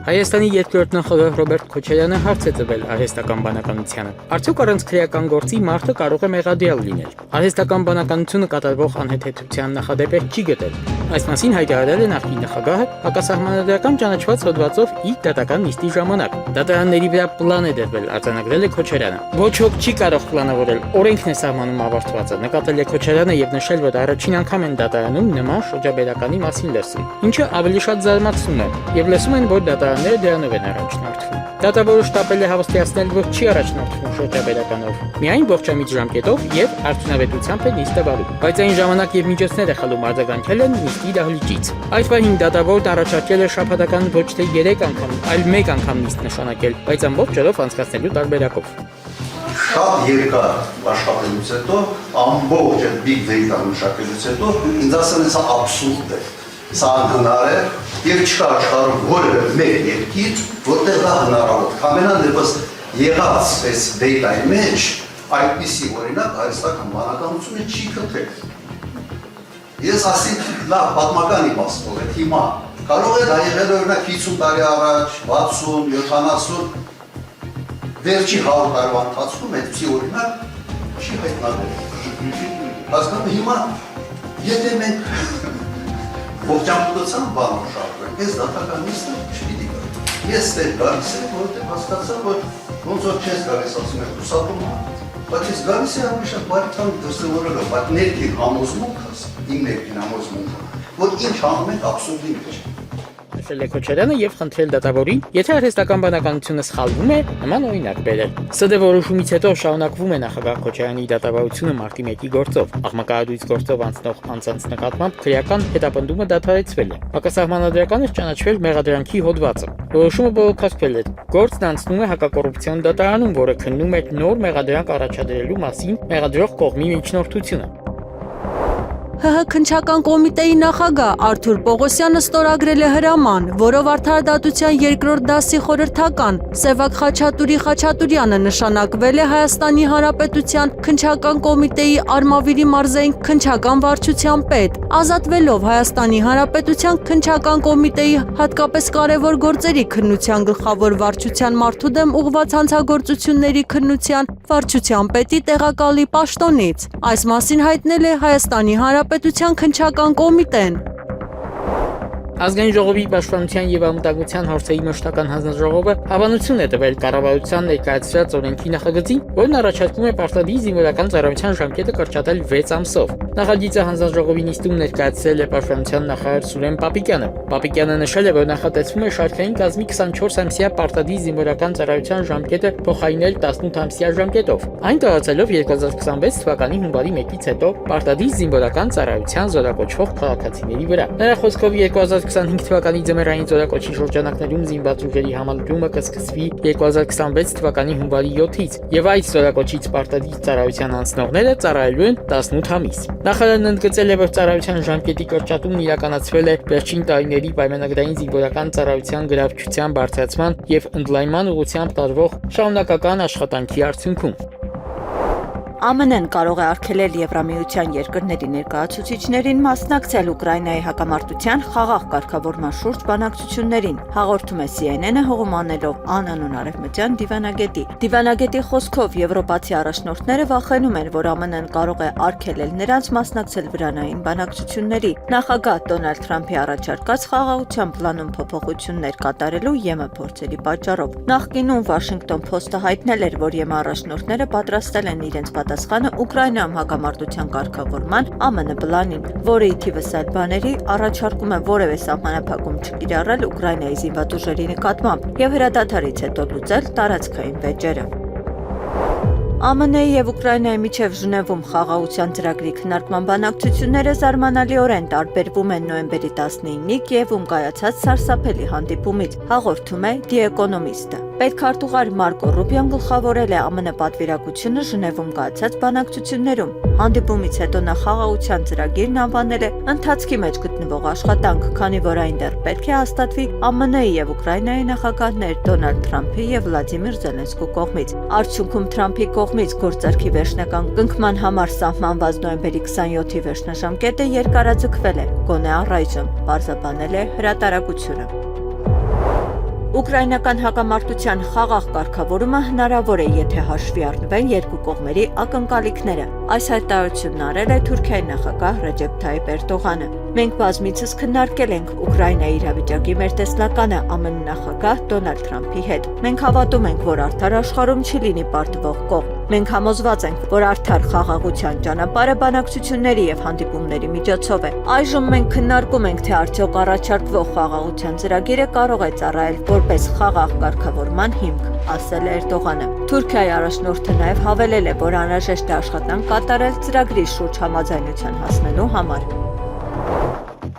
Հայաստանի երկրորդ նախագահ Ռոբերտ Քոչարյանը հարց է տվել արհեստական բանականությանը։ Արդյոք առանց քրեական գործի մարդը կարող է մեղադրյալ լինել։ Արհեստական բանականությունը կատարվող անհեթեթության նախադեպեր չի գտել։ Այս մասին հայտարարել է նախկին նախագահը հակասահմանադրական ճանաչված հոդվածով իր դատական նիստի ժամանակ։ Դատարանների վրա պլան է դրվել, արձանագրել է Քոչարյանը։ Ոչ ոք չի կարող պլանավորել, օրենքն է սահմանում ավարտվածը, նկատել է Քոչարյանը եւ նշել, որ առաջին անգամ են դատարանում նման շրջաբերականի մասին լսում, ինչը ավելի շատ զարմացնում է, եւ լսում են, որ դատարանները դրանով են առաջնորդվում։ Դատավորը շտապել է հավաստիացնել, որ չի առաջնորդվում շրջաբերականով, միայն ողջամիտ ժամկետով եւ արդյունավետությամբ է նիստը վարում։ Բայց այն ժամանակ եւ միջոցներ է խլում արձագանքել են նիստի դահլիճից։ Այդ պահին դատավորն առաջարկել է շաբաթական ոչ թե 3 անգամ, այլ 1 անգամ նիստ նշանակել, բայց ամբողջ օրով անցկացնելու տարբերակով։ Շատ երկար աշխատելուց հետո, ամբողջ այդ big data մշակելուց հետո, ինձ ասել են սա աբսուրդ է, սա անհնար է, եւ չկա աշխարհում որևէ մեկ երկիր, որտեղ դա հնարավոր է։ Ամենան դեպս եղած այս data-ի մեջ այդպիսի օրինակ հայաստական բանականությունը չի գտել։ Ես ասին լավ պատմական իմաստով է, հիմա կարող է դա եղել օրինակ 50 տարի առաջ, 60, 70 վերջի 100 տարվա ընթացքում այդպիսի օրինակ չի հայտնաբերել։ Հասկանում հիմա եթե մենք ողջամտության բան ուշադրենք, այս դատական նիստը չպիտի գա։ Ես դեռ գալիս եմ, որովհետև հասկացա, որ ոնց որ չես գալիս ասում եք ուսապում, բայց ես գալիս եմ ամիշա բարիքան դրսևորելով, բայց ներքին համոզմունքս, իմ ներքին համոզմունքը, որ ինչ անում ենք աբսուրդի մեջ։ Նշել է Քոչարյանը եւ խնդրել դատավորին, եթե արհեստական բանականությունը սխալվում է, նման օրինակ բերել։ ՍԴ որոշումից հետո շարունակվում է նախագահ Քոչարյանի դատավարությունը մարտի 1-ի գործով։ Աղմկահարույց գործով անցնող անձանց նկատմամբ քրեական հետապնդումը դադարեցվել է։ Հակասահմանադրականը ճանաչվել մեղադրանքի հոդվածը։ Որոշումը բողոքարկվել է։ Գործն անցնում է հակակոռուպցիոն դատարանում, որը քննում է նոր մեղադրանք առաջադրելու մասին մեղադրող կողմի միջնորդությունը։ ՀՀ քննչական կոմիտեի նախագահ Արթուր Պողոսյանը ստորագրել է հրաման, որով Արդարադատության երկրորդ դասի խորհրդական Սևակ Խաչատուրյանը նշանակվել է Հայաստանի Հանրապետության քննչական կոմիտեի Արմավիրի մարզային քննչական վարչության պետ, ազատվելով Հայաստանի Հանրապետության քննչական կոմիտեի հատկապես կարևոր գործերի քննության գլխավոր վարչության մարդու դեմ ուղղված հանցագործությունների քննության վարչության պետի տեղակալի պաշտոնից։ Այս մասին հայտնել է Հայաստանի Հանրապետության քննչական կոմիտեն։ Ազգային ժողովի պաշտպանության եւ անվտանգության հարցերի մշտական հանձնաժողովը հավանություն է տվել կառավարության ներկայացրած օրենքի նախագծին, որն առաջարկում է պարտադիր զինվորական ծառայության ժամկետը կրճատել 6 ամսով։ Նախագիծը հանձնաժողովի նիստում ներկայացրել է պաշտպանության նախարար Սուրեն Պապիկյանը։ Պապիկյանը նշել է, որ նախատեսվում է շարքային կազմի 24-ամսյա պարտադիր զինվորական ծառայության ժամկետը փոխարինել 18-ամսյա ժամկետով։ Այն տարածելով 2026 թվականի հունվարի 1-ից հետո պարտադիր զինվորական ծառայության զորակոչվող քաղաքացիների վրա։ Նրա խոսքով 2025 թվականի ձմեռային զորակոչի շրջանակներում զինված ուժերի համալրումը կսկսվի 2026 թվականի հունվարի 7-ից եւ այս զորակոչից պարտադիր ծառայության անցնողները ծառայելու են 18 ամիս։ Նախարարն ընդգծել է, որ ծառայության ժամկետի կրճատումն իրականացվել է վերջին տարիների պայմանագրային զինվորական ծառայության գրավչության բարձրացման եւ ընդլայնման ուղղությամբ տարվող շարունակական աշխատանքի արդյունքում։ ԱՄՆ-ն կարող է արգելել Եվրամիության երկրների ներկայացուցիչներին մասնակցել Ուկրաինայի հակամարտության խաղաղ կարգավորման շուրջ բանակցություններին, հաղորդում է CNN-ը հողմանելով անանուն արևմտյան դիվանագետի։ Դիվանագետի խոսքով եվրոպացի առաջնորդները վախենում են, որ ԱՄՆ-ն կարող է արգելել նրանց մասնակցել վրանային բանակցությունների։ Նախագահ Դոնալդ Թրամփի առաջարկած խաղաղության պլանում փոփոխություններ կատարելու ԵՄ փորձերի պատճառով։ Նախկինում Washington Post-ը հայտնել էր, որ ԵՄ առաջնորդները պատրաստել են իրենց պատասխանը Ուկրաինայում հակամարտության կարգավորման ԱՄՆ պլանին, որը ի թիվս այլ բաների առաջարկում է որևէ սահմանափակում չկիրառել Ուկրաինայի զինված ուժերի նկատմամբ եւ հրադադարից հետո լուծել տարածքային վեճերը։ ԱՄՆ-ի եւ Ուկրաինայի միջև Ժնևում խաղաղության ծրագրի քննարկման բանակցությունները զարմանալիորեն տարբերվում են նոյեմբերի 19-ի Կիևում կայացած սարսափելի հանդիպումից, հաղորդում է The Economist-ը։ Պետքարտուղար Մարկո Ռուբիոն գլխավորել է ԱՄՆ պատվիրակությունը Ժնևում կայացած բանակցություններում։ Հանդիպումից հետո նա խաղաղության ծրագիրն անվանել է ընթացքի մեջ գտնվող աշխատանք, քանի որ այն դեռ պետք է հաստատվի ԱՄՆ-ի եւ Ուկրաինայի նախագահներ Դոնալդ Թրամփի եւ Վլադիմիր Զելենսկու կողմից։ Արդյունքում Թրամփի կողմից գործարքի վերջնական կնքման համար սահմանված նոյեմբերի 27-ի վերջնաժամկետը երկարաձգվել է, գոնե առայժմ, պարզաբանել է հրատարակությունը։ Ուկրաինական հակամարտության խաղաղ կարգավորումը հնարավոր է, եթե հաշվի առնվեն երկու կողմերի ակնկալիքները։ Այս հայտարարությունն արել է Թուրքիայի նախագահ Ռեջեփ Թայիփ Էրդողանը։ Մենք բազմիցս քննարկել ենք Ուկրաինայի իրավիճակի մեր տեսլականը ԱՄՆ նախագահ Դոնալդ Թրամփի հետ։ Մենք հավատում ենք, որ արդար աշխարհում չի լինի պարտվող կողմ։ Մենք համոզված ենք, որ արդար խաղաղության ճանապարհը բանակցությունների եւ հանդիպումների միջոցով է։ Այժմ մենք քննարկում ենք, թե արդյոք առաջարկվող խաղաղության ծրագիրը կարող է ծառայել որպես խաղաղ կարգավորման հիմք, ասել է Էրդողանը։ Թուրքիայի առաջնորդը նաև հավելել է, որ անհրաժեշտ է աշխատանք կատարել ծրագրի շուրջ համաձայնության հասնելու համար։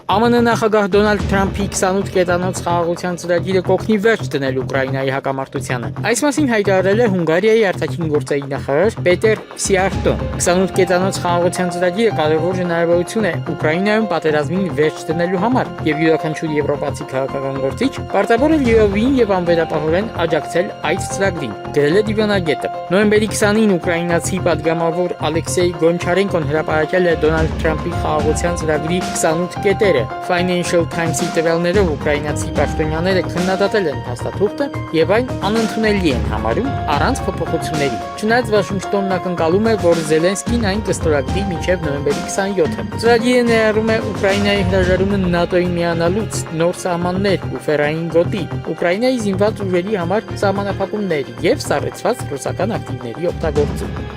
ԱՄՆ նախագահ Դոնալդ Թրամփի 28 կետանոց խաղաղության ծրագիրը կօգնի վերջ դնել Ուկրաինայի հակամարտությանը։ Այս մասին հայտարարել է Հունգարիայի արտաքին գործերի նախարար Պետեր Սիարտոն։ 28 կետանոց խաղաղության ծրագիրը կարևոր հնարավորություն է Ուկրաինայում պատերազմին վերջ դնելու համար, եւ յուրաքանչյուր եվրոպացի քաղաքական գործիչ պարտավոր է լիովին եւ անվերապահորեն աջակցել այդ ծրագրին, գրել է դիվանագետը։ Նոյեմբերի 20-ին ուկրաինացի պատգամավոր Ալեքսեյ Գոնչարենկոն հրապարակել է Դոնալդ Թրամփի խաղաղության ծրագրի 28 կետերը։ Financial Times-ի տվյալներով ուկրաինացի պաշտոնյաները քննադատել են փաստաթուղթը եւ այն անընդունելի են համարում առանց փոփոխությունների։ Չնայած Վաշինգտոնն ակնկալում է, որ Զելենսկին այն կստորագրի մինչև նոյեմբերի 27-ը։ Ծրագիրը ներառում է Ուկրաինայի հրաժարումը ՆԱՏՕ-ի միանալուց, նոր սահմաններ ու ֆերային գոտի, Ուկրաինայի զինված ուժերի համար սահմանափակումներ եւ սառեցված ռուսական ակտիվների օգտագործում։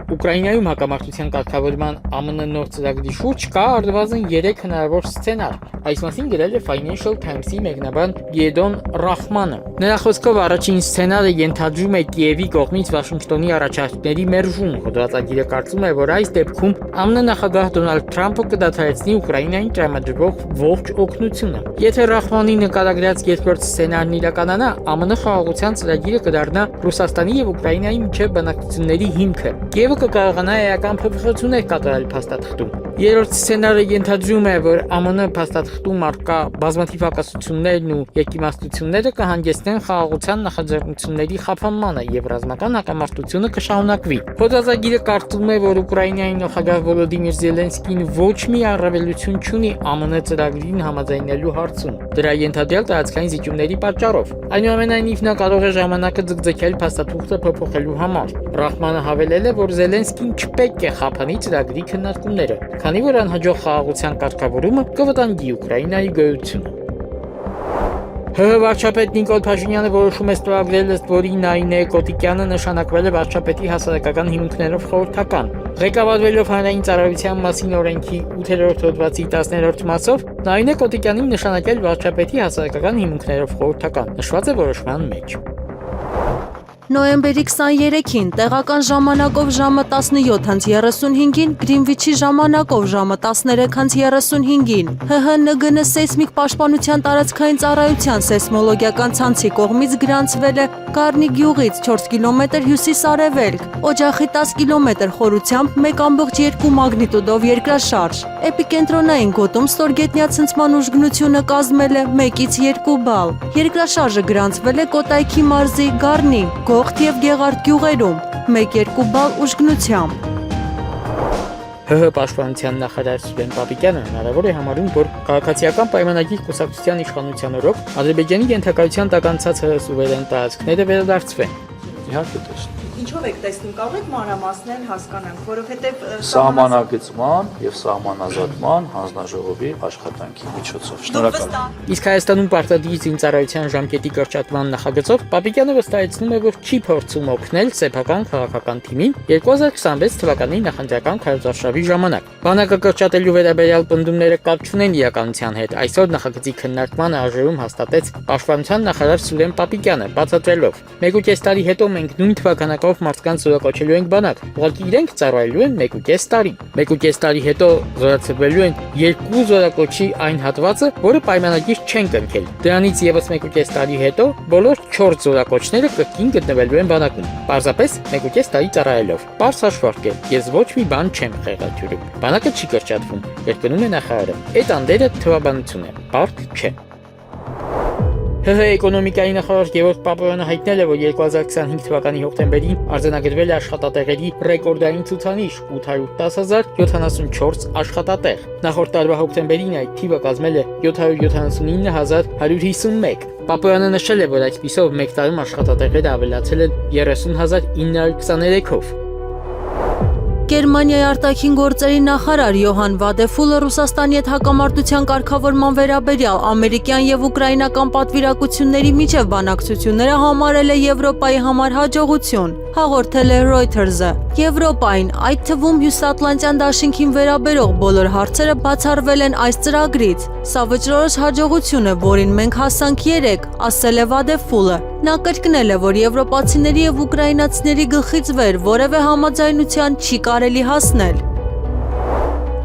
Ուկրաինայում հակամարտության կարգավորման ԱՄՆ նոր ծրագրի շուրջ կա առնվազն 3 հնարավոր սցենար։ Այս մասին գրել է Financial Times-ի մեկնաբան Գեդոն Ռախմանը։ Նրա խոսքով առաջին սցենարը ենթադրում է Կիևի կողմից Վաշինգտոնի առաջարկների մերժում։ Հոդվածագիրը կարծում է, որ այս դեպքում ԱՄՆ նախագահ Դոնալդ Թրամփը կդադարեցնի Ուկրաինային տրամադրվող ողջ օգնությունը։ Եթե Ռախմանի նկարագրած երկրորդ սցենարն իրականանա, ԱՄՆ խաղաղության ծրագիրը կդառնա Ռուսաստանի եւ Ուկրաինայի միջև բանակցությունների հիմքը։ Կիևը կկարողանա էական փոփոխություններ կատարել փաստաթղթում։ Երրորդ սցենարը ենթադրում է, որ ԱՄՆ փաստաթղթում առկա բազմաթիվ հակասություններն ու եկիմաստությունները կհանգեցնեն խաղաղության նախաձեռնությունների խափանմանը եւ ռազմական հակամարտությունը կշարունակվի։ Հոդվածագիրը կարծում է, որ Ուկրաինայի նախագահ Վոլոդիմիր Զելենսկին ոչ մի առավելություն չունի ԱՄՆ ծրագրին համաձայնելու հարցում, դրա ենթադրյալ տարածքային զիջումների պատճառով։ Այնուամենայնիվ նա կարող է ժամանակը ձգձգել փաստաթուղթը փոփոխելու համար։ Ռախմանը հավելել է, որ Զելենսկին չպետք է խափանի ծրագրի քննարկումները, քանի որ անհաջող խաղաղության կարգավորումը կվտանգի Ուկրաինայի գոյությունը։ ՀՀ վարչապետ Նիկոլ Փաշինյանը որոշում է ստորագրել, ըստ որի Նայինե Կոտիկյանը նշանակվել է վարչապետի հասարակական հիմունքներով խորհրդական։ Ղեկավարվելով հանրային ծառայության մասին օրենքի 8-րդ հոդվածի 10-րդ մասով, Նայինե Կոտիկյանին նշանակել վարչապետի հասարակական հիմունքներով խորհրդական, նշված է որոշման մեջ։ Նոյեմբերի 23-ին տեղական ժամանակով ժամը 17:35-ին, Գրինվիչի ժամանակով ժամը 13:35-ին ՀՀ-ՆԳՆ սեյսմիկ պաշտպանության տարածքային ծառայության սեյսմոլոգիական ցանցի կողմից գրանցվել է Կարնի գյուղից 4 կիլոմետր հյուսիս-արևելք, օջախի 10 կիլոմետր խորությամբ 1.2 մագնիտուդով երկրաշարժ։ Էպիկենտրոնային գոտում ստորգետնյա ցնցման ուժգնությունը կազմել է 1-ից 2 բալ։ Երկրաշարժը գրանցվել է Կոտայքի մարզի Գառնի, Գողթ եւ Գեղարդ գյուղերում 1-2 բալ ուժգնությամբ։ ՀՀ պաշտպանության նախարար Սուրեն Պապիկյանը հնարավոր է համարում, որ քաղաքացիական պայմանագիր կուսակցության իշխանության օրոք Ադրբեջանի ենթակայության տակ անցած ՀՀ սուվերեն տարածքները վերադարձվեն։ Իհարկե տեսնում։ Ինչով եք տեսնում, կարող եք մանրամասնել հասկանանք, որովհետև Սահմանագծման եւ սահմանազատման հանձնաժողովի աշխատանքի միջոցով։ Շնորհակալ։ Իսկ Հայաստանում պարտադիր զինծառայության ժամկետի կրճատման նախագծով Պապիկյանը վստահեցնում է, որ չի փորձում օգնել սեփական քաղաքական թիմին 2026 թվականի նախընտրական քարոզարշավի ժամանակ։ Բանակը կրճատելու վերաբերյալ պնդումները կապ չունեն իրականության հետ։ Այսօր նախագծի քննարկման արժեվում հաստատեց Պաշտպանության նախարար Սուրեն Պապիկյանը, բացատրելով. 1.5 տարի հետո մենք նույն թվականակով մարդկանց զորակոչելու ենք բանակ, ուղղակի իրենք ծառայելու են 1.5 տարի։ 1.5 տարի հետո զորացվելու են 2 զորակոչի այն հատվածը, որը պայմանագիր չեն կնքել։ Դրանից եւս 1.5 տարի հետո բոլոր 4 զորակոչները կրկին գտնվելու են բանակում, պարզապես 1.5 տարի ծառայելով։ Պարզ հաշվարկ է, ես ոչ մի բան չեմ խեղաթյուրում։ Բանակը չի կրճատվում, կրկնում է նախարարը։ Այդ անդերը թվաբանություն է, բարդ չէ։ ՀՀ էկոնոմիկայի նախարար Գևորգ Պապոյանը հայտնել է, որ 2025 թվականի հոկտեմբերին արձանագրվել է աշխատատեղերի ռեկորդային ցուցանիշ 810,074 աշխատատեղ։ Նախորդ տարվա հոկտեմբերին այդ թիվը կազմել է 779,151։ Պապոյանը նշել է, որ այսպիսով մեկ տարում աշխատատեղերը ավելացել են 30,923-ով։ Գերմանիայի արտաքին գործերի նախարար Յոհան Վադեֆուլը Ռուսաստանի հետ հակամարտության կարգավորման վերաբերյալ ամերիկյան եւ ուկրաինական պատվիրակությունների միջև բանակցությունները համարել է Եվրոպայի համար հաջողություն, հաղորդել է Reuters-ը։ Եվրոպային, այդ թվում Հյուսատլանտյան դաշինքին վերաբերող բոլոր հարցերը բացառվել են այս ծրագրից։ Սա վճռորոշ հաջողություն է, որին մենք հասանք երեկ, ասել է Վադեֆուլը։ Նա կրկնել է, որ եվրոպացիների եւ ուկրաինացիների գլխից վեր որևէ համաձայնության չի կարելի հասնել։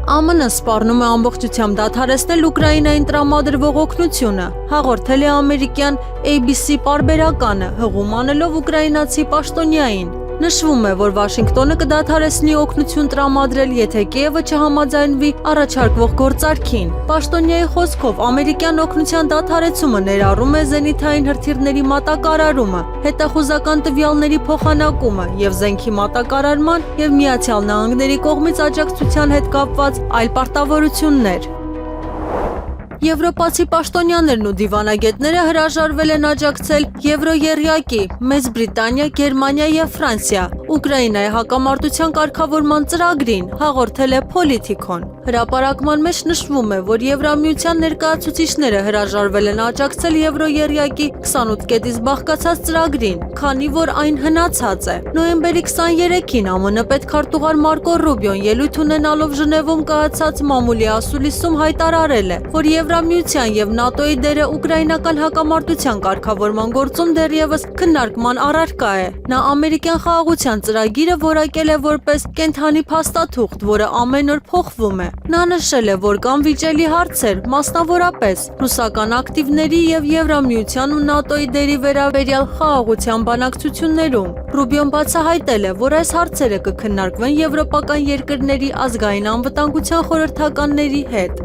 ԱՄՆ-ը սպառնում է ամբողջությամբ դադարեցնել Ուկրաինային տրամադրվող օգնությունը, հաղորդել է ամերիկյան ABC պարբերականը, հղում անելով ուկրաինացի պաշտոնյային։ Նշվում է, որ Վաշինգտոնը կդադարեցնի օգնություն տրամադրել, եթե Կիևը չհամաձայնվի առաջարկվող գործարքին։ Պաշտոնյայի խոսքով ամերիկյան օգնության դադարեցումը ներառում է զենիթային հրթիռների մատակարարումը, հետախուզական տվյալների փոխանակումը եւ զենքի մատակարարման եւ Միացյալ Նահանգների կողմից աջակցության հետ կապված այլ պարտավորություններ։ Եվրոպացի պաշտոնյաներն ու դիվանագետները հրաժարվել են աջակցել Եվրոերյակի, Մեծ Բրիտանիա, Գերմանիա եւ Ֆրանսիա Ուկրաինայի հակամարտության կարգավորման ծրագրին, հաղորդել է Politico-ն։ Հրապարակման մեջ նշվում է, որ Եվրամիության ներկայացուցիչները հրաժարվել են աջակցել Եվրոերյակի 28 կետից բաղկացած ծրագրին, քանի որ այն հնացած է։ Նոյեմբերի 23-ին ԱՄՆ պետքարտուղար Մարկո Ռուբիոն ելույթ ունենալով Ժնևում կայացած մամուլի ասուլիսում հայտարարել է, որ Եվրամիության եւ ՆԱՏՕ-ի դերը ուկրաինական հակամարտության կարգավորման գործում դեռևս քննարկման առարկա է։ Նա ամերիկյան խաղաղության ծրագիրը որակել է որպես կենթանի փաստաթուղթ, որը ամեն օր փոխվում է։ Նա նշել է, որ կան վիճելի հարցեր, մասնավորապես ռուսական ակտիվների եւ Եվրամիության ու ՆԱՏՕ-ի դերի վերաբերյալ խաղաղության բանակցություններում։ Ռուբիոն բացահայտել է, որ այս հարցերը կքննարկվեն եվրոպական երկրների ազգային անվտանգության խորհրդականների հետ։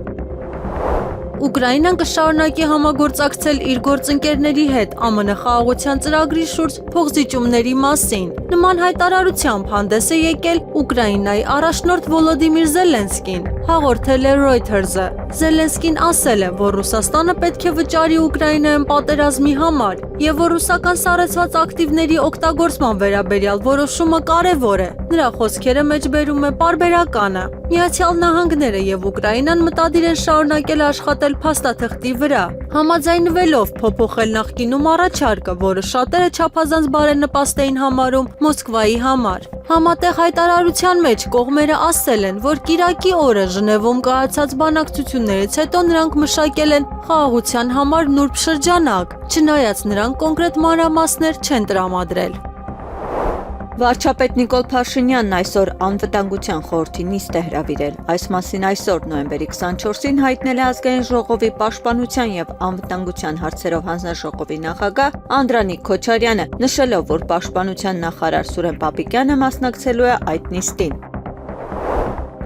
Ուկրաինան կշարունակի համագործակցել իր գործընկերների հետ ԱՄՆ խաղաղության ծրագրի շուրջ փոխզիջումների մասին։ Նման հայտարարությամբ հանդես է եկել Ուկրաինայի առաջնորդ Վոլոդիմիր Զելենսկին, հաղորդել է Reuters-ը։ Զելենսկին ասել է, որ Ռուսաստանը պետք է վճարի Ուկրաինայում պատերազմի համար եւ որ ռուսական սառեցված ակտիվների օգտագործման վերաբերյալ որոշումը կարեւոր է։ Նրա խոսքերը մեջբերում է պարբերականը։ Միացյալ Նահանգները եւ Ուկրաինան մտադիր են շարունակել աշխատել փաստաթղթի վրա, համաձայնվելով փոփոխել նախկինում առաջարկը, որը շատերը չափազանց բարենպաստ էին համարում Մոսկվայի համար։ Համատեղ հայտարարության մեջ կողմերը ասել են, որ Կիրակի օրը Ժնևում կայացած բանակցություններից հետո նրանք մշակել են խաղաղության համար նուրբ շրջանակ, չնայած նրանք կոնկրետ մանրամասներ չեն տրամադրել։ Վարչապետ Նիկոլ Փաշինյանն այսօր անվտանգության խորհրդի նիստ է հրավիրել։ Այս մասին այսօր նոյեմբերի 24-ին հայտնել է Ազգային ժողովի պաշտպանության եւ անվտանգության հարցերով հանձնաժողովի նախագահ Անդրանիկ Քոչարյանը, նշելով, որ պաշտպանության նախարար Սուրեն Պապիկյանը մասնակցելու է այդ նիստին։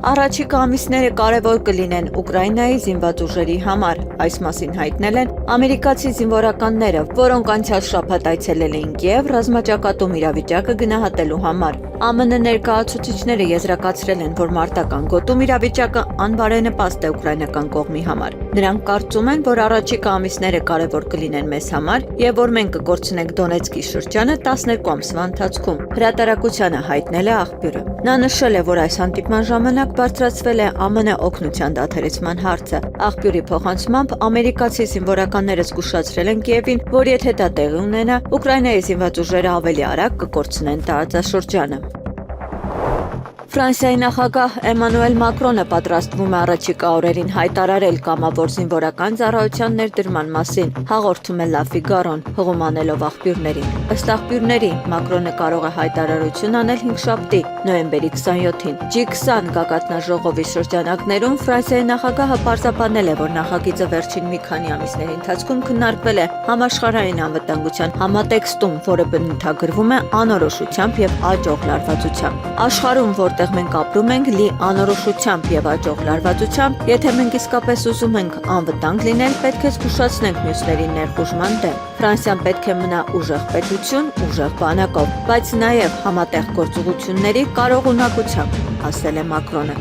Առաջիկա ամիսները կարևոր կլինեն Ուկրաինայի զինված ուժերի համար, այս մասին հայտնել են ամերիկացի զինվորականները, որոնք անցյալ շաբաթ այցելել էին Կիև ռազմաճակատում իրավիճակը գնահատելու համար։ ԱՄՆ ներկայացուցիչները եզրակացրել են, որ մարտական գոտում իրավիճակը անբարենպաստ է ուկրաինական կողմի համար։ Նրանք կարծում են, որ առաջիկա ամիսները կարևոր կլինեն մեզ համար եւ որ մենք կկորցնենք Դոնեցկի շրջանը 12 ամսվա ընթացքում, հրատարակությանը հայտնել է աղբյուրը։ Նա նշել է, որ այս հանդիպման ժամանակ բարձրացվել է ԱՄՆ օգնության դադարեցման հարցը։ Աղբյուրի փոխանցմամբ ամերիկացի զինվորականները զգուշացրել են Կիևին, որ եթե դա տեղի ունենա, Ուկրաինայի զինված ուժերը ավելի արագ կկորցնեն տարածաշրջանը։ Ֆրանսիայի նախագահ Էմանուել Մակրոնը պատրաստվում է առաջիկա օրերին հայտարարել կամավոր զինվորական ծառայության ներդրման մասին, հաղորդում է Լա Ֆիգարոն, հղում անելով աղբյուրներին։ Ըստ աղբյուրների, Մակրոնը կարող է հայտարարություն անել հինգշաբթի, նոյեմբերի 27-ին։ G20 գագաթնաժողովի շրջանակներում Ֆրանսիայի նախագահը պարզաբանել է, որ նախագիծը վերջին մի քանի ամիսների ընթացքում քննարկվել է համաշխարհային անվտանգության համատեքստում, որը բնութագրվում է անորոշությամբ եւ աճող լարվածությամբ։ Աշխարհում, որտեղ մենք ապրում ենք լի անորոշությամբ եւ աճող լարվածությամբ, եթե մենք իսկապես ուզում ենք անվտանգ լինել, պետք է զգուշացնենք մյուսների ներխուժման դեմ։ Ֆրանսիան պետք է մնա ուժեղ պետություն, ուժեղ բանակով, բայց նաեւ համատեղ գործողությունների կարողունակությամբ, ասել է Մակրոնը։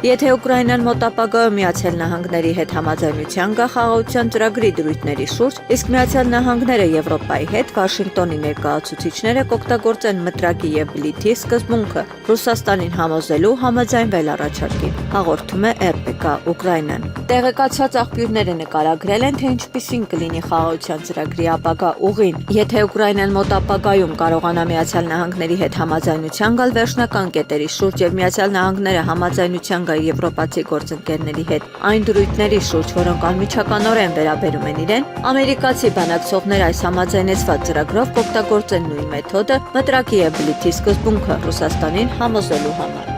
Եթե Ուկրաինան մոտ ապագայում Միացյալ Նահանգների հետ համաձայնության գա խաղաղության ծրագրի դրույթների շուրջ, իսկ Միացյալ Նահանգները Եվրոպայի հետ Վաշինգտոնի ներկայացուցիչները կօգտագործեն մտրակի եւ բլիթի սկզբունքը Ռուսաստանին համոզելու համաձայնվել առաջարկին, հաղորդում է RBK Ուկրաինան։ Տեղեկացված աղբյուրները նկարագրել են, թե ինչպիսին կլինի խաղաղության ծրագրի ապագա ուղին, եթե Ուկրաինան մոտ ապագայում կարողանա Միացյալ Նահանգների հետ համաձայնության գալ վերջնական կետերի շուրջ եւ Միացյալ Նահանգները համաձայնության գա եվրոպացի գործընկերների հետ այն դրույթների շուրջ, որոնք անմիջականորեն վերաբերում են իրեն, ամերիկացի բանակցողներ այս համաձայնեցված ծրագրով կօգտագործեն նույն մեթոդը մտրակի եւ բլիթի սկզբունքը Ռուսաստանին համոզելու համար։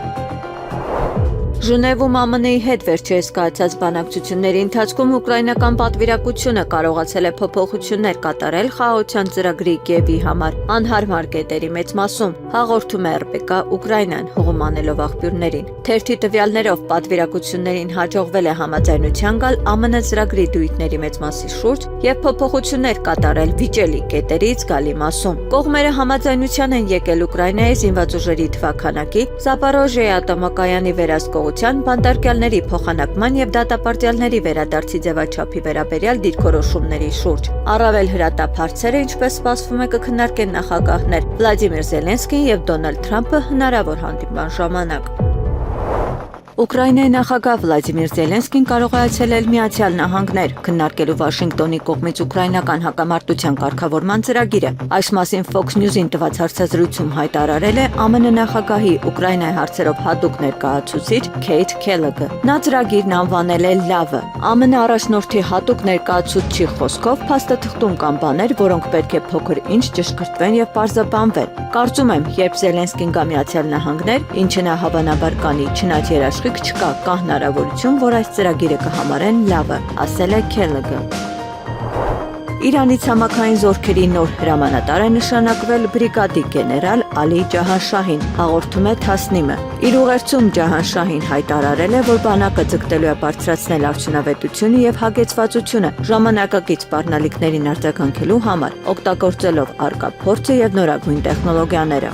Ժնևում ԱՄՆ-ի հետ վերջերս կայացած բանակցությունների ընթացքում ուկրաինական պատվիրակությունը կարողացել է փոփոխություններ կատարել խաղաղության ծրագրի Կիևի համար անհարմար կետերի մեծ մասում, հաղորդում է RBK Ուկրաինան, հողմանելով աղբյուրներին։ Թերթի տվյալներով պատվիրակություններին հաջողվել է համաձայնության գալ ԱՄՆ ծրագրի դույթների մեծ մասի շուրջ եւ փոփոխություններ կատարել վիճելի կետերից գալի մասում։ Կողմերը համաձայնության են եկել Ուկրաինայի զինված ուժերի թվաքանակի, Զապորոժիայի ատոմակայանի վերահսկողության, բանտարկյալների փոխանակման եւ դատապարտյալների վերադարձի ձևաչափի վերաբերյալ դիրքորոշումների շուրջ։ Առավել հրատապ հարցերը, ինչպես սպասվում է, կքննարկեն նախագահներ Վլադիմիր Զելենսկին եւ Դոնալդ Թրամփը հնարավոր հանդիպման ժամանակ։ Ուկրաինայի նախագահ Վլադիմիր Զելենսկին կարող է այցելել Միացյալ Նահանգներ, քննարկելու Վաշինգտոնի կողմից ուկրաինական հակամարտության կարգավորման ծրագիրը։ Այս մասին Fox News-ին տված հարցազրույցում հայտարարել է ԱՄՆ նախագահի Ուկրաինայի հարցերով հատուկ ներկայացուցիչ Քեյթ Քելոգը։ Նա ծրագիրն անվանել է լավը։ ԱՄՆ առաջնորդի հատուկ ներկայացուցչի խոսքով փաստաթղթում կան բաներ, որոնք պետք է փոքր ինչ ճշգրտվեն եւ պարզաբանվեն։ Կարծում եմ, երբ Զելենսկին գա Միացյալ Նահանգներ, ինչը նա հավանաբար կանի, չնայած երաշխիք չկա, կա հնարավորություն, որ այս ծրագիրը կհամարեն լավը, ասել է Քելոգը։ Իրանի ցամաքային զորքերի նոր հրամանատար է նշանակվել բրիգադի գեներալ Ալի Ջահանշահին, հաղորդում է Թասնիմը։ Իր ուղերձում Ջահանշահին հայտարարել է, որ բանակը ձգտելու է բարձրացնել արդյունավետությունը եւ հագեցվածությունը ժամանակակից սպառնալիքներին արձագանքելու համար, օգտագործելով առկա փորձը եւ նորագույն տեխնոլոգիաները։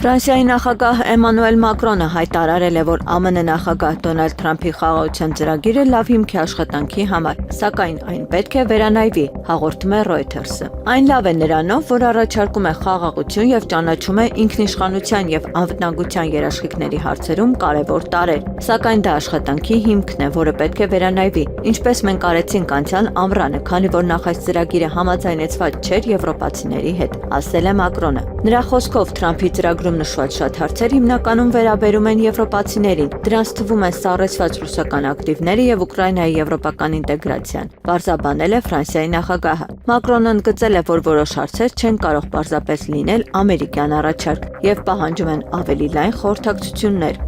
Ֆրանսիայի նախագահ Էմանուել Մակրոնը հայտարարել է, որ ԱՄՆ նախագահ Դոնալդ Թրամփի խաղաղության ծրագիրը լավ հիմք է աշխատանքի համար, սակայն այն պետք է վերանայվի, հաղորդում է Reuters-ը։ Այն լավ է նրանով, որ առաջարկում է խաղաղություն եւ ճանաչում է ինքնիշխանության եւ անվտանգության երաշխիքների հարցերում կարևոր տարրեր, սակայն դա աշխատանքի հիմքն է, որը պետք է վերանայվի, ինչպես մենք արեցինք անցյալ ամռանը, քանի որ նախ այս ծրագիրը համաձայնեցված չէր եվրոպացիների հետ, ասել է Մակրոնը։ Նրա խոսքով Թրամփի ծրագրում նշված շատ հարցեր հիմնականում վերաբերում են եվրոպացիներին, դրանց թվում են սառեցված ռուսական ակտիվները եւ Ուկրաինայի եվրոպական ինտեգրացիան, պարզաբանել է Ֆրանսիայի նախագահը։ Մակրոնն ընդգծել է, որ որոշ հարցեր չեն կարող պարզապես լինել ամերիկյան առաջարկ եւ պահանջում են ավելի լայն խորհրդակցություններ։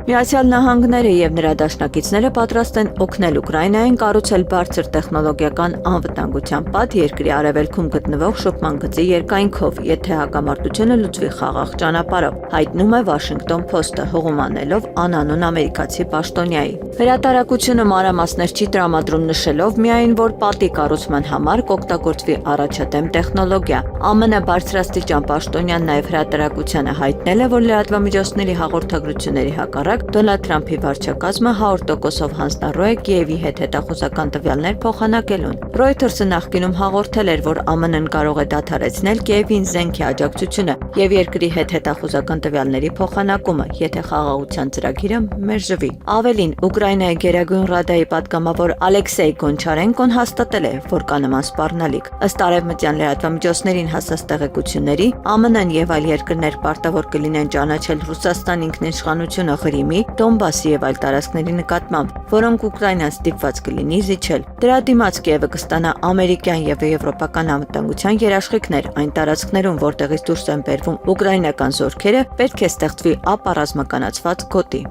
Միացյալ Նահանգները եւ նրա դաշնակիցները պատրաստ են օգնել Ուկրաինային կառուցել բարձր տեխնոլոգիական անվտանգության պատ երկրի արևելքում գտնվող շփման գծի երկայնքով, եթե հակամարտությունը լուծվի խաղաղ ճանապարհով, հայտնում է Washington Post-ը, հողմանելով անանուն ամերիկացի պաշտոնյայի։ Հրատարակությունը մանրամասներ չի տրամադրում, նշելով միայն, որ պատի կառուցման համար կօգտագործվի առաջադեմ տեխնոլոգիա։ ԱՄՆ բարձրաստիճան պաշտոնյան նաև հրատարակությանը հայտնել է, որ լրատվամիջոցների հաղորդագրությունների հակառակ Դոնալդ Թրամփի վարչակազմը 100%-ով հանձնառու է Կիևի հետ հետախուզական տվյալներ փոխանակելուն։ Reuters-ը նախկինում հաղորդել էր, որ ԱՄՆ-ն կարող է դադարեցնել Կիևին զենքի աջակցությունը եւ երկրի հետ հետախուզական տվյալների փոխանակումը, եթե խաղաղության ծրագիրը մերժվի։ Ավելին, Ուկրաինայի Գերագույն ռադայի պատգամավոր Ալեքսեյ Գոնչարենկոն հաստատել է, որ կա նման սպառնալիք։ Ըստ արևմտյան լրատվամիջոցներին հասած տեղեկությունների, ԱՄՆ-ն եւ այլ երկրներ պարտավոր կլինեն ճանաչել Ռուսաստան ինքնիշխանությունը Ղրիմի, Դոնբասի եւ այլ տարածքների նկատմամբ, որոնք Ուկրաինան ստիպված կլինի զիջել։ Դրա դիմաց Կիևը կստանա ամերիկյան եւ եվրոպական անվտանգության երաշխիքներ այն տարածքներում, որտեղից դուրս են բերվում ուկրաինական զորքերը, պետք է ստեղծվի ապառազմականացված գոտի։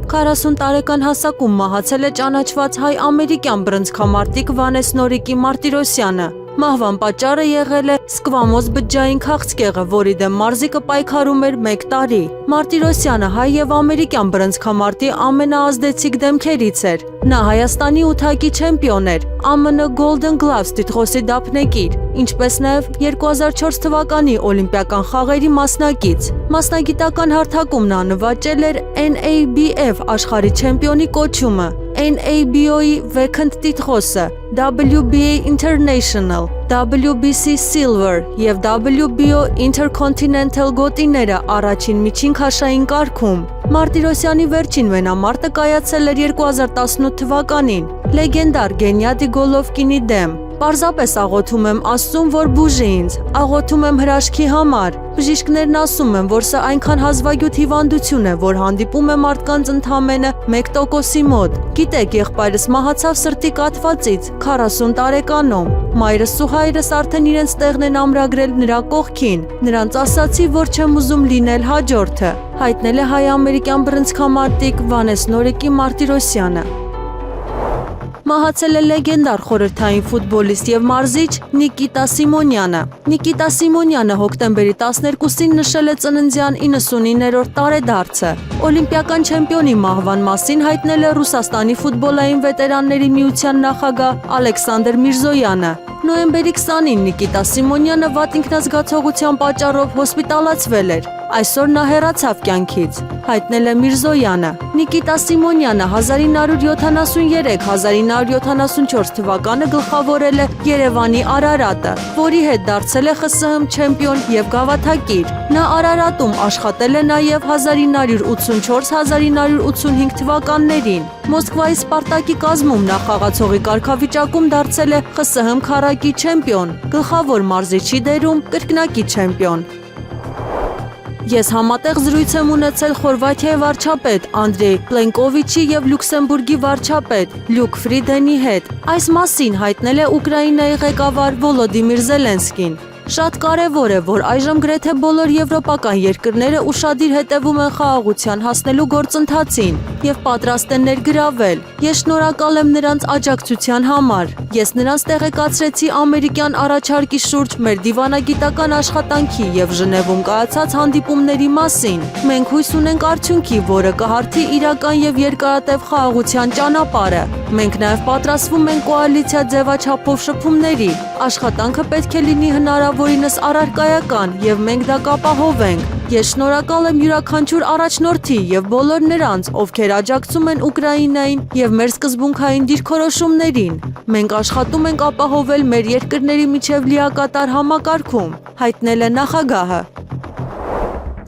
40 տարեկան հասակում մահացել է ճանաչված հայ-ամերիկյան բռնցքամարտիկ Վանես Նորիկի Մարտիրոսյանը։ Մահվան պատճառը եղել է սկվամոզ բջջային քաղցկեղը, որի դեմ մարզիկը պայքարում էր 1 տարի։ Մարտիրոսյանը հայ եւ ամերիկյան բռնցքամարտի ամենաազդեցիկ դեմքերից էր։ Նա Հայաստանի ութակի չեմպիոն էր, ԱՄՆ Golden Gloves տիտղոսի դափնեկիր, ինչպես նաև 2004 թվականի օլիմպիական խաղերի մասնակից։ Մասնագիտական հարթակում նա նվաճել էր NABF աշխարհի չեմպիոնի կոչումը, NABO-ի վեքընդ տիտղոսը, WBA International, WBC Silver եւ WBO Intercontinental գոտիները առաջին միջին քաշային կարգում։ Մարտիրոսյանի վերջին մենամարտը կայացել էր 2018 թվականին լեգենդար Գենյադի Գոլովկինի դեմ։ Պարզապես աղոթում եմ Աստծուն, որ բուժի ինձ, աղոթում եմ հրաշքի համար։ Բժիշկներն ասում են, որ սա այնքան հազվագյուտ հիվանդություն է, որ հանդիպում է մարդկանց ընդամենը 1%-ի մոտ։ Գիտեք, եղբայրս մահացավ սրտի կաթվածից 40 տարեկանում։ Մայրս ու հայրս արդեն իրենց տեղն են ամրագրել նրա կողքին։ Նրանց ասացի, որ չեմ ուզում լինել հաջորդը, հայտնել է հայ-ամերիկյան բռնցքամարտիկ Վանես Նորեկի Մարտիրոսյանը։ Մահացել է լեգենդար խորհրդային ֆուտբոլիստ եւ մարզիչ Նիկիտա Սիմոնյանը։ Նիկիտա Սիմոնյանը հոկտեմբերի 12-ին նշել է ծննդյան 99-րդ տարեդարձը։ Օլիմպիական չեմպիոնի մահվան մասին հայտնել է Ռուսաստանի ֆուտբոլային վետերանների միության նախագահ Ալեքսանդր Միրզոյանը։ Նոյեմբերի 20-ին Նիկիտա Սիմոնյանը վատ ինքնազգացողության պատճառով հոսպիտալացվել էր։ Այսօր նա հեռացավ կյանքից, հայտնել է Միրզոյանը։ Նիկիտա Սիմոնյանը 1973-1974 թվականը գլխավորել է Երևանի Արարատը, որի հետ դարձել է ԽՍՀՄ չեմպիոն եւ գավաթակիր։ Նա Արարատում աշխատել է նաեւ 1984-1985 թվականներին։ Մոսկվայի Սպարտակի կազմում նա խաղացողի կարգավիճակում դարձել է ԽՍՀՄ քառակի չեմպիոն, գլխավոր մարզիչի դերում կրկնակի չեմպիոն։ Ես համատեղ զրույց եմ ունեցել Խորվաթիայի վարչապետ Անդրեյ Պլենկովիչի եւ Լյուքսեմբուրգի վարչապետ Լյուկ Ֆրիդենի հետ։ Այս մասին հայտնել է Ուկրաինայի ղեկավար Վոլոդիմիր Զելենսկին։ Շատ կարևոր է, որ այժմ գրեթե բոլոր եվրոպական երկրները ուշադիր հետևում են խաղաղության հասնելու գործընթացին եւ պատրաստ են ներգրավել։ Ես շնորհակալ եմ նրանց աջակցության համար։ Ես նրանց տեղեկացրեցի ամերիկյան առաջարկի շուրջ մեր դիվանագիտական աշխատանքի եւ Ժնևում կայացած հանդիպումների մասին։ Մենք հույս ունենք արդյունքի, որը կհարթի իրական եւ երկարատև խաղաղության ճանապարհը։ Մենք նաեւ պատրաստվում ենք կոալիցիա ձևաչափով շփումների։ Աշխատանքը պետք է լինի հնարավորինս առարկայական եւ մենք դա կապահովենք։ Ես շնորհակալ եմ յուրաքանչյուր առաջնորդի եւ բոլոր նրանց, ովքեր աջակցում են Ուկրաինային եւ մեր սկզբունքային դիրքորոշումներին։ Մենք աշխատում ենք ապահովել մեր երկրների միջև լիակատար համակարգում, հայտնել է նախագահը։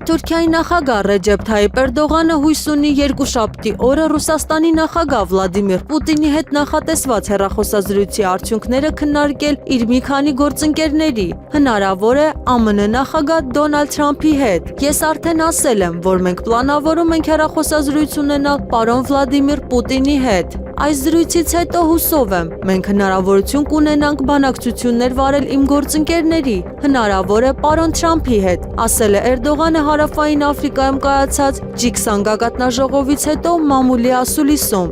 Թուրքիայի նախագահ Ռեջեփ Թայիպ Էրդողանը հույս ունի երկուշաբթի օրը Ռուսաստանի նախագահ Վլադիմիր Պուտինի հետ նախատեսված հեռախոսազրույցի արդյունքները քննարկել իր մի քանի գործընկերների, հնարավոր է ԱՄՆ նախագահ Դոնալդ Թրամփի հետ։ Ես արդեն ասել եմ, որ մենք պլանավորում ենք հեռախոսազրույց ունենալ պարոն Վլադիմիր Պուտինի հետ։ Այս զրույցից հետո հուսով եմ, մենք հնարավորություն կունենանք բանակցություններ վարել իմ գործընկերների, հնարավոր է պարոն Թրամփի հետ, ասել է Էրդողանը Հարավային Աֆրիկայում կայացած G20 գագաթնաժողովից հետո մամուլի ասուլիսում։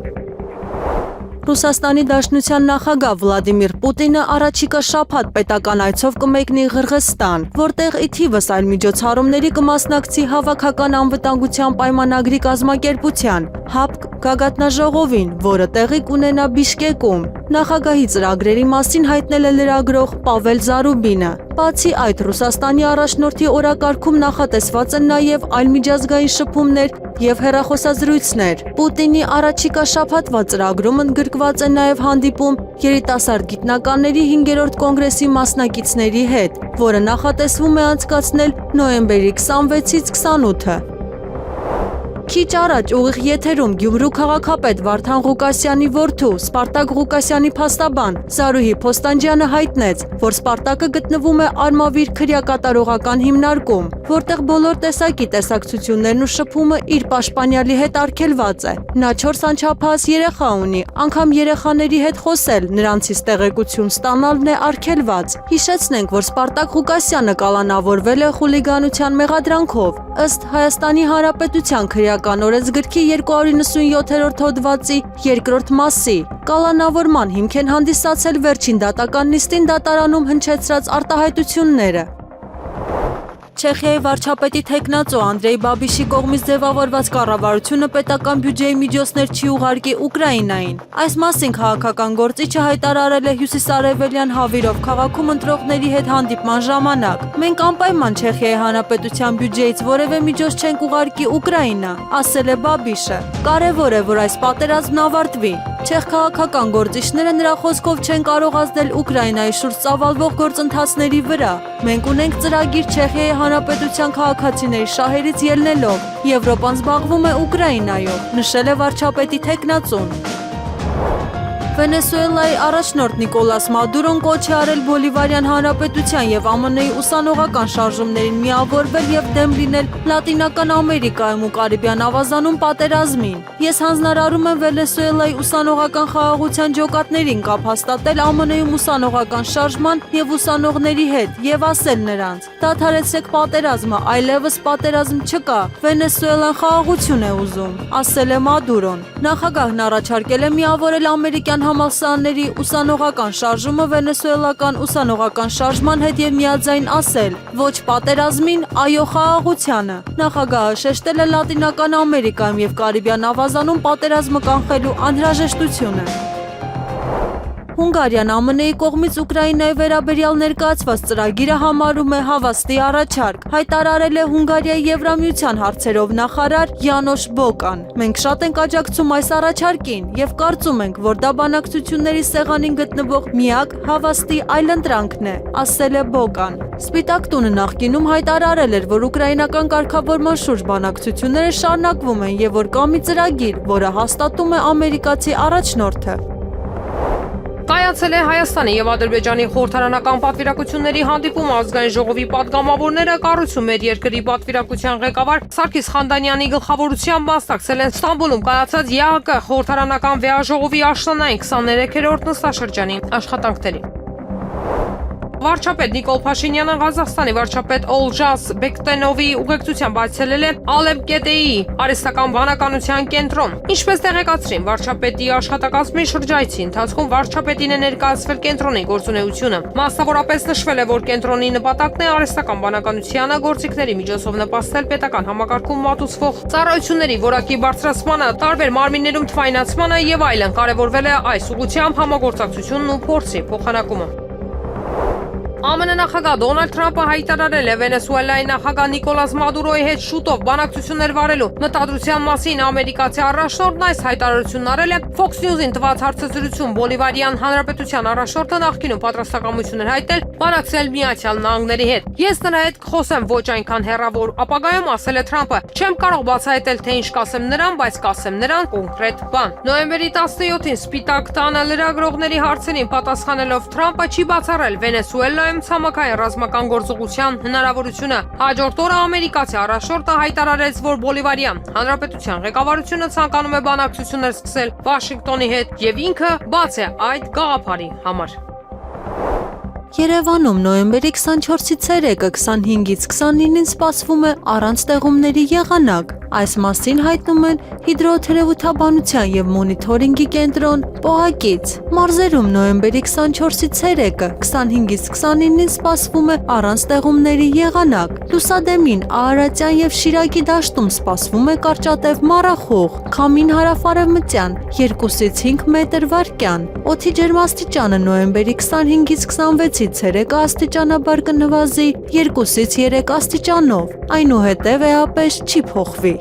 Ռուսաստանի Դաշնության նախագահ Վլադիմիր Պուտինը առաջիկա շաբաթ պետական այցով կմեկնի Ղրղստան, որտեղ ի թիվս այլ միջոցառումների կմասնակցի Հավաքական անվտանգության պայմանագրի կազմակերպության ՀԱՊԿ գագաթնաժողովին, որը տեղի կունենա Բիշկեկում։ Նախագահի ծրագրերի մասին հայտնել է լրագրող Պավել Զարուբինը։ Բացի այդ, Ռուսաստանի առաջնորդի օրակարգում նախատեսված են նաև այլ միջազգային շփումներ եւ հեռախոսազրույցներ։ Պուտինի առաջիկա շաբաթվա ծրագրում ընդգրկված է նաև հանդիպում երիտասարդ գիտնականների 5-րդ կոնգրեսի մասնակիցների հետ, որը նախատեսվում է անցկացնել նոյեմբերի 26-ից 28-ը։ Քիչ առաջ ուղիղ եթերում Գյումրու քաղաքապետ Վարդան Ղուկասյանի որդու Սպարտակ Ղուկասյանի փաստաբան Զարուհի Փոստանջյանը հայտնեց, որ Սպարտակը գտնվում է Արմավիր քրեակատարողական հիմնարկում, որտեղ բոլոր տեսակի տեսակցություններն ու շփումը իր պաշտպանյալի հետ արգելված է։ Նա 4 անչափահաս երեխա ունի, անգամ երեխաների հետ խոսել, նրանցից տեղեկություն ստանալն է արգելված։ Հիշեցնենք, որ Սպարտակ Ղուկասյանը կալանավորվել է խուլիգանության մեղադրանքով, ըստ Հայաստանի Հանրապետության Հանրապետական օրենսգրքի 297-րդ հոդվածի 2-րդ մասի կալանավորման հիմք են հանդիսացել վերջին դատական նիստին դատարանում հնչեցրած արտահայտությունները։ Չեխիայի վարչապետի թեկնածու Անդրեյ Բաբիշի կողմից ձևավորված կառավարությունը պետական բյուջեի միջոցներ չի ուղարկի Ուկրաինային։ Այս մասին քաղաքական գործիչը հայտարարել է հյուսիսարևելյան Հավիրով քաղաքում ընտրողների հետ հանդիպման ժամանակ։ Մենք անպայման Չեխիայի հանրապետության բյուջեից որևէ միջոց չենք ուղարկի Ուկրաինա, ասել է Բաբիշը։ Կարևոր է, որ այս պատերազմն ավարտվի։ Չեխ քաղաքական գործիչները նրա խոսքով չեն կարող ազդել Ուկրաինայի շուրջ ծավալվող գործընթացների վրա։ Մենք ունենք ծրագիր Չեխիայի հանրապետության քաղաքացիների շահերից ելնելով։ Եվրոպան զբաղվում է Ուկրաինայով, նշել է վարչապետի թեկնածուն։ Վենեսուելայի առաջնորդ Նիկոլաս Մադուրոն կոչ է արել Բոլիվարյան հանրապետության եւ ԱՄՆ-ի ուսանողական շարժումներին միավորվել եւ դեմ լինել Լատինական Ամերիկայում ու Կարիբյան ավազանում պատերազմին։ Ես հանձնարարում եմ Վենեսուելայի ուսանողական խաղաղության ջոկատներին կապ հաստատել ԱՄՆ-ում ուսանողական շարժման եւ ուսանողների հետ եւ ասել նրանց. «Դադարեցրեք պատերազմը, այլևս պատերազմ չկա, Վենեսուելան խաղաղություն է ուզում», ասել է Մադուրոն։ Նախագահն առաջարկել է միավորել ամերիկյան համալսարանների ուսանողական շարժումը վենեսուելական ուսանողական շարժման հետ եւ միաձայն ասել. «Ոչ պատերազմին, այո խաղաղությանը»։ Նախագահը շեշտել է Լատինական Ամերիկայում եւ Կարիբյան ավազանում պատերազմը կանխելու անհրաժեշտությունը։ Հունգարիան ԱՄՆ-ի կողմից Ուկրաինայի վերաբերյալ ներկայացված ծրագիրը համարում է հավաստի առաջարկ, հայտարարել է Հունգարիայի Եվրամիության հարցերով նախարար Յանոշ Բոկան։ Մենք շատ ենք աջակցում այս առաջարկին եւ կարծում ենք, որ դա բանակցությունների սեղանին գտնվող միակ հավաստի այլընտրանքն է, ասել է Բոկան։ Սպիտակ տունը նախկինում հայտարարել էր, որ ուկրաինական կարգավորման շուրջ բանակցությունները շարունակվում են եւ որ կա մի ծրագիր, որը հաստատում է ամերիկացի առաջնորդը։ Կայացել է Հայաստանի եւ Ադրբեջանի խորհրդարանական պատվիրակությունների հանդիպում ազգային ժողովի պատգամավորները կառույցում մեր երկրի պատվիրակության ղեկավար Սարգիս Խանդանյանի գլխավորությամբ մասնակցել են Ստամբուլում կայացած ԵԱՀԿ խորհրդարանական վեաժողովի աշնանային 23-րդ նստաշրջանի աշխատանքներին։ Վարչապետ Նիկոլ Փաշինյանը Ղազախստանի վարչապետ Օլժաս Բեկտենովի ուղեկցությամբ այցելել է Ալեփկեդեի արհեստական բանականության կենտրոն։ Ինչպես տեղեկացրին վարչապետի աշխատակազմի շրջայցի ընթացքում վարչապետին է ներկայացվել կենտրոնի գործունեությունը։ Մասնավորապես նշվել է, որ կենտրոնի նպատակն է արհեստական բանականությանը գործիքների միջոցով նպաստել պետական համակարգում մատուցվող ծառայությունների որակի բարձրացմանը, տարբեր մարմիններում թվայնացմանը եւ այլն։ Կարևորվել է այս ուղղությամբ համագործակցությունն ու փորձի փոխանակումը։ ԱՄՆ նախագահ Դոնալդ Թրամփը հայտարարել է Վենեսուելայի նախագահ Նիկոլաս Մադուրոյի հետ շուտով բանակցություններ վարելու մտադրության մասին ամերիկացի առաջնորդն այս հայտարարությունն արել է Fox News-ին տված հարցազրույցում Բոլիվարյան հանրապետության առաջնորդը նախկինում պատրաստակամություն էր հայտնել բանակցել Միացյալ Նահանգների հետ։ Ես նրա հետ կխոսեմ ոչ այնքան հեռավոր ապագայում, ասել է Թրամփը։ Չեմ կարող բացահայտել, թե ինչ կասեմ նրան, բայց կասեմ նրան կոնկրետ բան։ Նոյեմբերի 17-ին Սպիտակ տանը լրագրողների հարցերին պատասխանելով Թրամփը չի բացառել Վենեսուելայում ցամաքային ռազմական գործողության հնարավորությունը։ Հաջորդ օրը ամերիկացի առաջնորդը հայտարարեց, որ Բոլիվարյան հանրապետության ղեկավարությունը ցանկանում է բանակցություններ սկսել Վաշինգտոնի հետ եւ ինքը բաց է այդ գաղափարի համար։ Երևանում նոյեմբերի 24-ից 3-ը 25-ից 29-ին սպասվում է առանց տեղումների եղանակ։ Այս մասին հայտնում են հիդրոթերապևտաբանության եւ մոնիթորինգի կենտրոն ՊՕԱԿ-ից։ Մարզերում նոյեմբերի 24-ից 3-ը 25-ից 29-ին սպասվում է առանց տեղումների եղանակ։ Լուսադեմին, Արարատյան եւ Շիրակի դաշտում սպասվում է կարճատև մառախուղ, քամին հարավարևմտյան 2-ից 5 մետր վարկյան։ Օդի ջերմաստիճանը նոյեմբերի 25-ից 26-ից 3 աստիճանաբար կնվազի 2-ից 3 աստիճանով, այնուհետև էապես չի փոխվի։